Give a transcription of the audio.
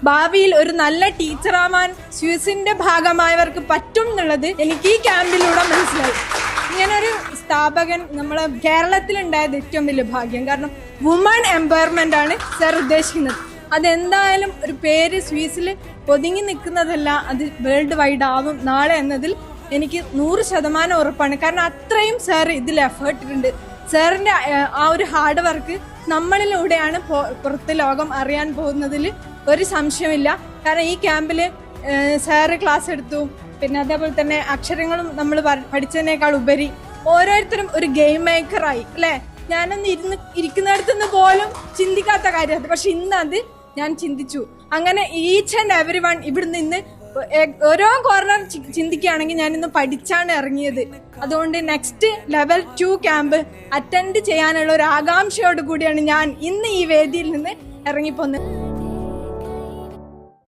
ഭാവിയിൽ ഒരു നല്ല ടീച്ചറാവാൻ സ്വിസിന്റെ ഭാഗമായവർക്ക് പറ്റും എന്നുള്ളത് എനിക്ക് ഈ ക്യാമ്പിലൂടെ മനസ്സിലായി. ഇങ്ങനൊരു സ്ഥാപകൻ നമ്മളെ കേരളത്തിലുണ്ടായത് ഏറ്റവും വലിയ ഭാഗ്യം. കാരണം വുമൺ എംപവർമെന്റ് ആണ് സർ ഉദ്ദേശിക്കുന്നത്. അതെന്തായാലും ഒരു പേര് സ്വിസിൽ ഒതുങ്ങി നിൽക്കുന്നതല്ല, അത് വേൾഡ് വൈഡ് ആവും നാളെ എന്നതിൽ എനിക്ക് 100% ഉറപ്പാണ്. കാരണം അത്രയും സാർ ഇതിൽ എഫേർട്ട് ഇട്ടുണ്ട്. സാറിന്റെ ആ ഒരു ഹാർഡ് വർക്ക് നമ്മളിലൂടെയാണ് പുറത്ത് ലോകം അറിയാൻ പോകുന്നതിൽ ഒരു സംശയമില്ല. കാരണം ഈ ക്യാമ്പിൽ സാറ് ക്ലാസ് എടുത്തു, പിന്നെ അതേപോലെ തന്നെ അക്ഷരങ്ങളും നമ്മൾ പഠിച്ചതിനേക്കാൾ ഉപരി ഓരോരുത്തരും ഒരു ഗെയിം മേക്കറായി അല്ലേ. ഞാനൊന്ന് ഇരിക്കുന്നിടത്തുനിന്ന് പോലും ചിന്തിക്കാത്ത കാര്യമാണ്, പക്ഷെ ഇന്ന് അത് ഞാൻ ചിന്തിച്ചു. അങ്ങനെ ഈച്ച് ആൻഡ് എവരി വൺ ഇവിടെ നിന്ന് ഓരോ കോർണർ ചിന്തിക്കുകയാണെങ്കിൽ ഞാൻ ഇന്ന് പഠിച്ചാണ് ഇറങ്ങിയത്. അതുകൊണ്ട് നെക്സ്റ്റ് ലെവൽ 2 ക്യാമ്പ് അറ്റൻഡ് ചെയ്യാനുള്ള ഒരു ആകാംക്ഷയോട് കൂടിയാണ് ഞാൻ ഇന്ന് ഈ വേദിയിൽ നിന്ന് ഇറങ്ങിപ്പോന്നത്.